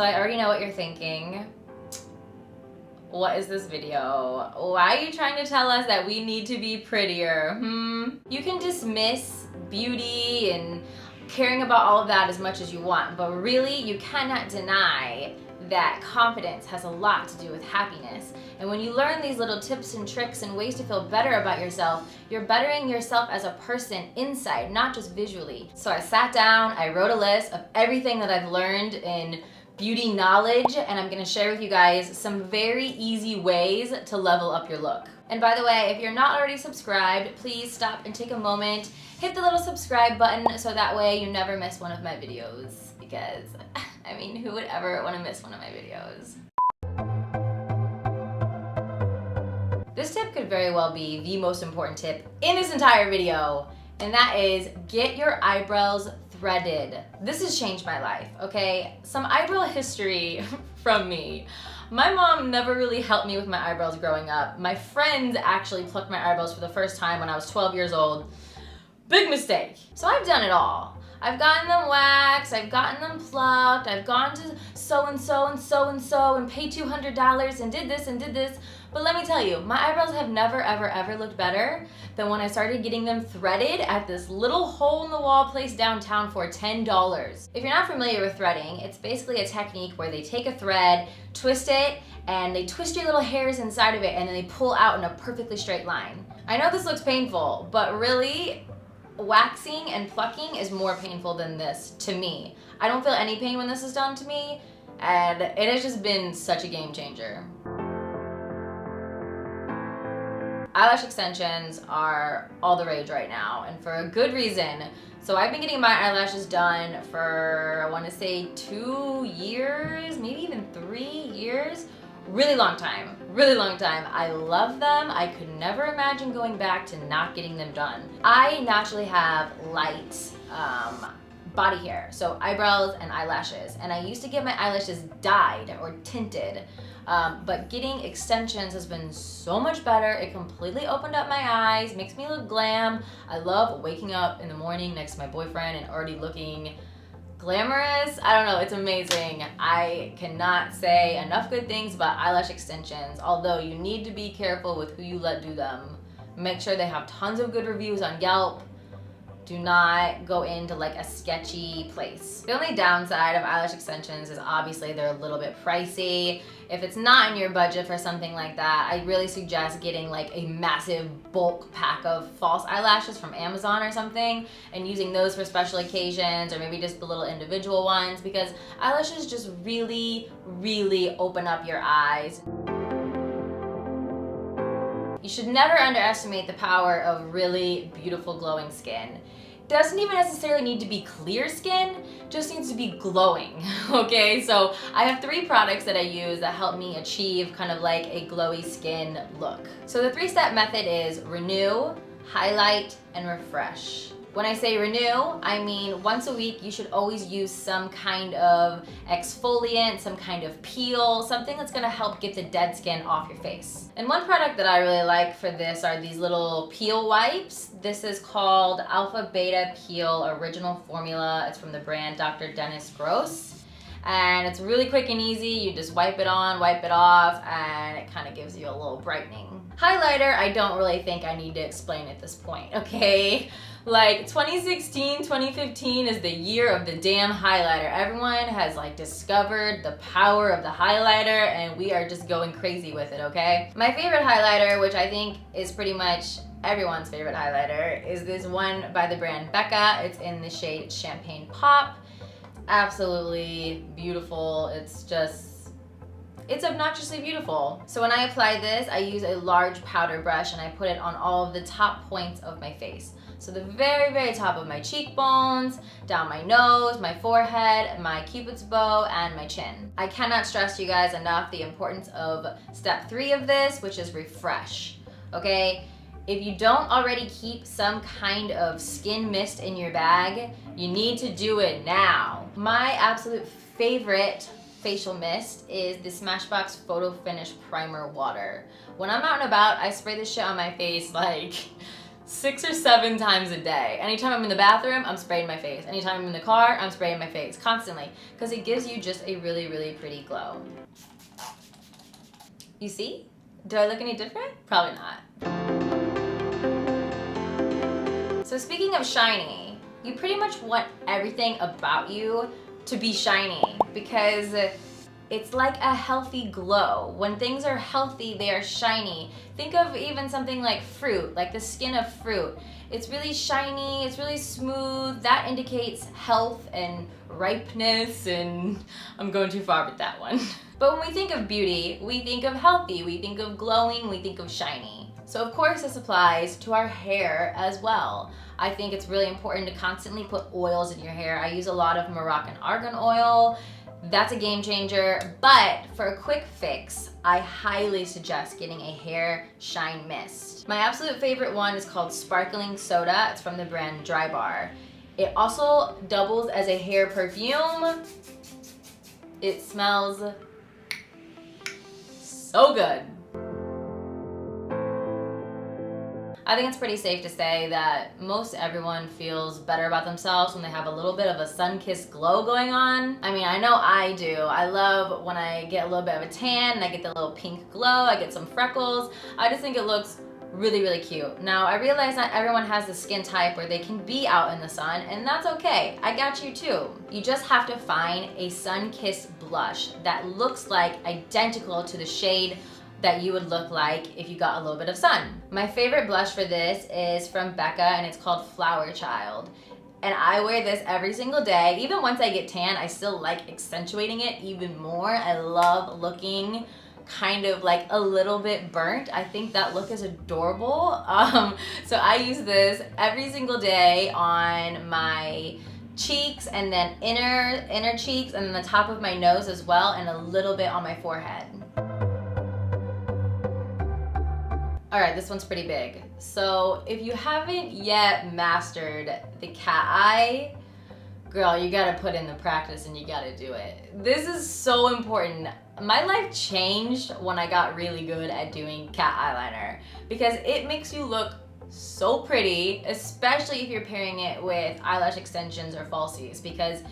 So I already know what you're thinking. What is this video? Why are you trying to tell us that we need to be prettier? You can dismiss beauty and caring about all of that as much as you want, but really you cannot deny that confidence has a lot to do with happiness. And when you learn these little tips and tricks and ways to feel better about yourself, you're bettering yourself as a person inside, not just visually. So I sat down, I wrote a list of everything that I've learned in beauty knowledge, and I'm gonna share with you guys some very easy ways to level up your look. And by the way, if you're not already subscribed, please stop and take a moment, hit the little subscribe button so that way you never miss one of my videos. Because, I mean, who would ever want to miss one of my videos? This tip could very well be the most important tip in this entire video, and that is get your eyebrows threaded. This has changed my life, okay? Some eyebrow history from me. My mom never really helped me with my eyebrows growing up. My friends actually plucked my eyebrows for the first time when I was 12 years old. Big mistake. So I've done it all. I've gotten them waxed, I've gotten them plucked, I've gone to so-and-so and so-and-so and paid $200 and did this. But let me tell you, my eyebrows have never, ever looked better than when I started getting them threaded at this little hole-in-the-wall place downtown for $10. If you're not familiar with threading, it's basically a technique where they take a thread, twist it, and they twist your little hairs inside of it, and then they pull out in a perfectly straight line. I know this looks painful, but really, waxing and plucking is more painful than this to me. I don't feel any pain when this is done to me, and it has just been such a game changer. Eyelash extensions are all the rage right now, and for a good reason. So I've been getting my eyelashes done for, I want to say 2 years, maybe even 3 years. Really long time. I love them. I could never imagine going back to not getting them done. I naturally have light body hair, so eyebrows and eyelashes, and I used to get my eyelashes dyed or tinted, but getting extensions has been so much better. It completely opened up my eyes, makes me look glam. I love waking up in the morning next to my boyfriend and already looking glamorous. I don't know, it's amazing. I cannot say enough good things about eyelash extensions, although you need to be careful with who you let do them. Make sure they have tons of good reviews on Yelp. Do not go into like a sketchy place. The only downside of eyelash extensions is obviously they're a little bit pricey. If it's not in your budget for something like that, I really suggest getting like a massive bulk pack of false eyelashes from Amazon or something and using those for special occasions, or maybe just the little individual ones, because eyelashes just really open up your eyes. You should never underestimate the power of really beautiful glowing skin. Doesn't even necessarily need to be clear skin, just needs to be glowing, okay? So I have 3 products that I use that help me achieve kind of like a glowy skin look. So the 3-step method is renew, highlight, and refresh. When I say renew, I mean once a week you should always use some kind of exfoliant, some kind of peel, something that's gonna help get the dead skin off your face. And one product that I really like for this are these little peel wipes. This is called Alpha Beta Peel Original Formula. It's from the brand Dr. Dennis Gross. And it's really quick and easy. You just wipe it on, wipe it off, and it kind of gives you a little brightening. Highlighter, I don't really think I need to explain at this point, okay? Like 2016, 2015 is the year of the damn highlighter. Everyone has like discovered the power of the highlighter, and we are just going crazy with it, okay? My favorite highlighter, which I think is pretty much everyone's favorite highlighter, is this one by the brand Becca. It's in the shade Champagne Pop. Absolutely beautiful. It's obnoxiously beautiful. So when I apply this, I use a large powder brush and I put it on all of the top points of my face. So the very top of my cheekbones, down my nose, my forehead, my cupid's bow, and my chin. I cannot stress to you guys enough the importance of step 3 of this, which is refresh, okay? If you don't already keep some kind of skin mist in your bag, you need to do it now. My absolute favorite facial mist is the Smashbox Photo Finish Primer Water. When I'm out and about, I spray this shit on my face like 6 or 7 times a day. Anytime I'm in the bathroom, I'm spraying my face. Anytime I'm in the car, I'm spraying my face constantly because it gives you just a really, really pretty glow. You see? Do I look any different? Probably not. So speaking of shiny, you pretty much want everything about you to be shiny because it's like a healthy glow. When things are healthy, they are shiny. Think of even something like fruit, like the skin of fruit. It's really shiny, it's really smooth. That indicates health and ripeness, and I'm going too far with that one. But when we think of beauty, we think of healthy, we think of glowing, we think of shiny. So of course this applies to our hair as well. I think it's really important to constantly put oils in your hair. I use a lot of Moroccan argan oil. That's a game changer, but for a quick fix, I highly suggest getting a hair shine mist. My absolute favorite one is called Sparkling Soda. It's from the brand Dry Bar. It also doubles as a hair perfume. It smells so good. I think it's pretty safe to say that most everyone feels better about themselves when they have a little bit of a sun-kissed glow going on. I mean, I know I do. I love when I get a little bit of a tan and I get the little pink glow, I get some freckles. I just think it looks really, really cute. Now, I realize not everyone has the skin type where they can be out in the sun, and that's okay. I got you too. You just have to find a sun-kissed blush that looks like identical to the shade that you would look like if you got a little bit of sun. My favorite blush for this is from Becca, and it's called Flower Child. And I wear this every single day. Even once I get tan, I still like accentuating it even more. I love looking kind of like a little bit burnt. I think that look is adorable. So I use this every single day on my cheeks, and then inner cheeks, and then the top of my nose as well, and a little bit on my forehead. All right, this one's pretty big. So if you haven't yet mastered the cat eye, girl, you gotta put in the practice and you gotta do it. This is so important. My life changed when I got really good at doing cat eyeliner because it makes you look so pretty, especially if you're pairing it with eyelash extensions or falsies, because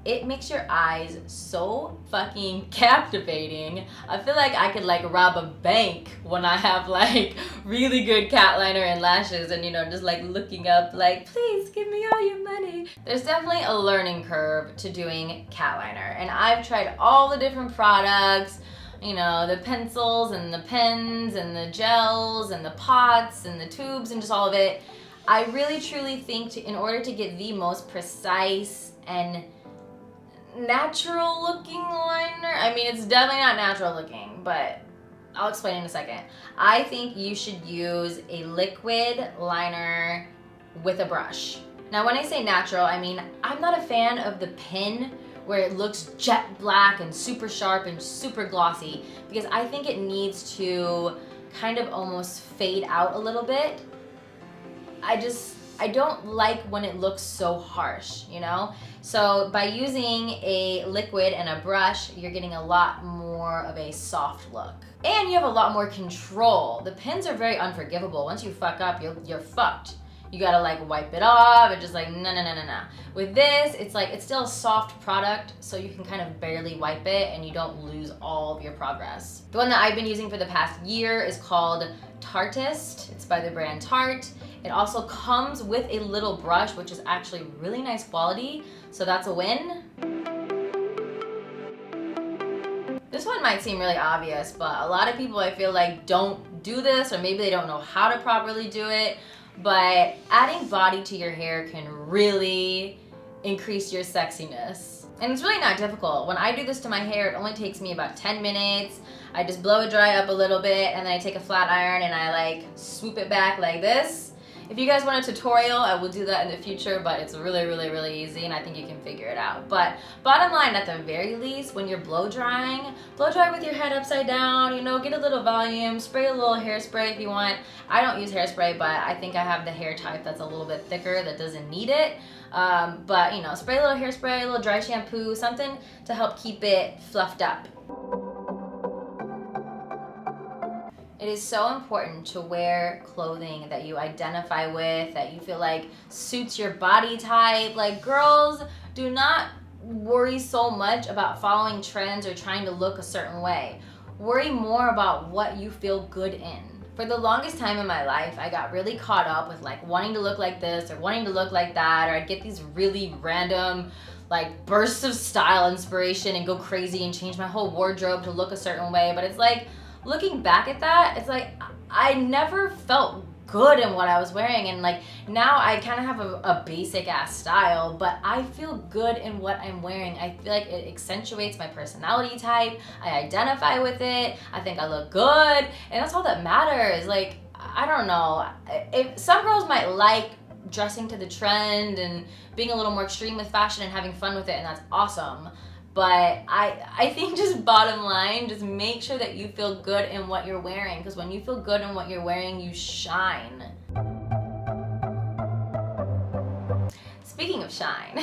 it makes your eyes so fucking captivating. I feel like I could like rob a bank when I have like really good cat liner and lashes and, you know, just like looking up like, please give me all your money. There's definitely a learning curve to doing cat liner, and I've tried all the different products, you know, the pencils and the pens and the gels and the pots and the tubes and just all of it. I really truly think in order to get the most precise and natural looking liner, I mean, it's definitely not natural looking, but I'll explain in a second. I think you should use a liquid liner with a brush. Now, when I say natural, I mean, I'm not a fan of the pen where it looks jet black and super sharp and super glossy, because I think it needs to kind of almost fade out a little bit. I don't like when it looks so harsh, you know? So by using a liquid and a brush, you're getting a lot more of a soft look. And you have a lot more control. The pens are very unforgivable. Once you fuck up, you're fucked. You gotta like wipe it off and just like, no. With this, it's like, it's still a soft product, so you can kind of barely wipe it and you don't lose all of your progress. The one that I've been using for the past year is called Tartist. It's by the brand Tarte. It also comes with a little brush, which is actually really nice quality, so that's a win. This one might seem really obvious, but a lot of people I feel like don't do this, or maybe they don't know how to properly do it, but adding body to your hair can really increase your sexiness. And it's really not difficult. When I do this to my hair, it only takes me about 10 minutes. I just blow it dry up a little bit, and then I take a flat iron and I like swoop it back like this. If you guys want a tutorial, I will do that in the future, but it's really easy, and I think you can figure it out. But bottom line, at the very least, when you're blow drying with your head upside down, you know, get a little volume, spray a little hairspray if you want. I don't use hairspray, but I think I have the hair type that's a little bit thicker that doesn't need it. But, you know, spray a little hairspray, a little dry shampoo, something to help keep it fluffed up. It is so important to wear clothing that you identify with, that you feel like suits your body type. Like, girls, do not worry so much about following trends or trying to look a certain way. Worry more about what you feel good in. For the longest time in my life, I got really caught up with like wanting to look like this or wanting to look like that, or I'd get these really random like bursts of style inspiration and go crazy and change my whole wardrobe to look a certain way. But it's like, looking back at that, it's like I never felt good in what I was wearing, and like now I kind of have a basic ass style, but I feel good in what I'm wearing. I feel like it accentuates my personality type. I identify with it. I think I look good, and that's all that matters. Like, I don't know, if some girls might like dressing to the trend and being a little more extreme with fashion and having fun with it, and that's awesome. But I think just bottom line, just make sure that you feel good in what you're wearing, because when you feel good in what you're wearing, you shine. Speaking of shine,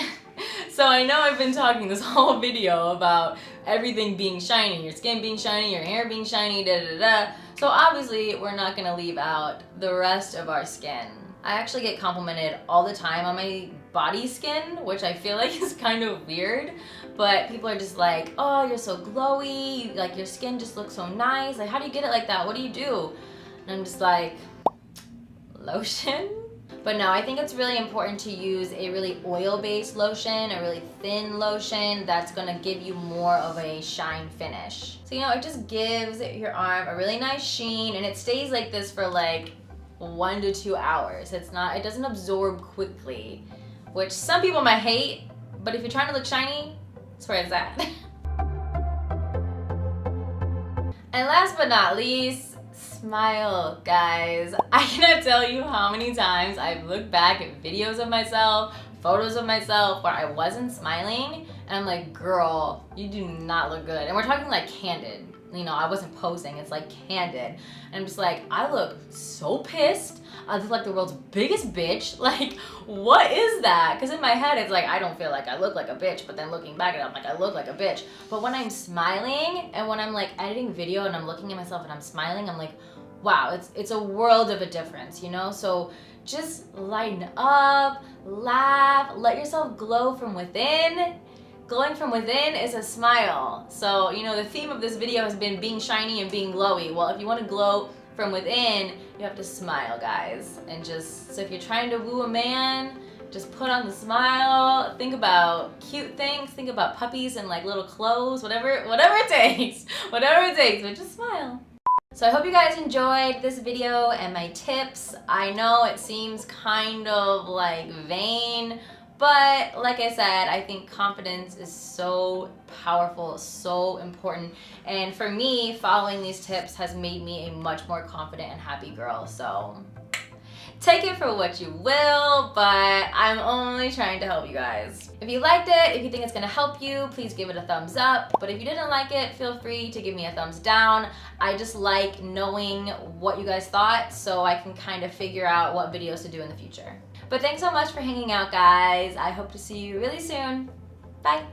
so I know I've been talking this whole video about everything being shiny, your skin being shiny, your hair being shiny, da da da. So obviously we're not gonna leave out the rest of our skin. I actually get complimented all the time on my body skin, which I feel like is kind of weird, but people are just like, oh, you're so glowy, like your skin just looks so nice, like how do you get it like that, what do you do? And I'm just like, lotion? But no, I think it's really important to use a really oil-based lotion, a really thin lotion that's gonna give you more of a shine finish. So, you know, it just gives your arm a really nice sheen, and it stays like this for like 1 to 2 hours. It doesn't absorb quickly, which some people might hate, but if you're trying to look shiny, that's where it's at. And last but not least, smile, guys. I cannot tell you how many times I've looked back at videos of myself, photos of myself where I wasn't smiling, and I'm like, girl, you do not look good. And we're talking like candid. You know, I wasn't posing, it's like candid. And I'm just like, I look so pissed. I look like the world's biggest bitch. Like, what is that? Because in my head, it's like, I don't feel like I look like a bitch, but then looking back at it, I'm like, I look like a bitch. But when I'm smiling, and when I'm like editing video and I'm looking at myself and I'm smiling, I'm like, wow, it's a world of a difference, you know? So just lighten up, laugh, let yourself glow from within. Glowing from within is a smile. So, you know, the theme of this video has been being shiny and being glowy. Well, if you want to glow from within, you have to smile, guys. And just, so if you're trying to woo a man, just put on the smile. Think about cute things. Think about puppies and like little clothes, whatever it takes. Whatever it takes, but just smile. So I hope you guys enjoyed this video and my tips. I know it seems kind of like vain, but like I said, I think confidence is so powerful, so important. And for me, following these tips has made me a much more confident and happy girl. So take it for what you will, but I'm only trying to help you guys. If you liked it, if you think it's gonna help you, please give it a thumbs up. But if you didn't like it, feel free to give me a thumbs down. I just like knowing what you guys thought so I can kind of figure out what videos to do in the future. But thanks so much for hanging out, guys. I hope to see you really soon. Bye.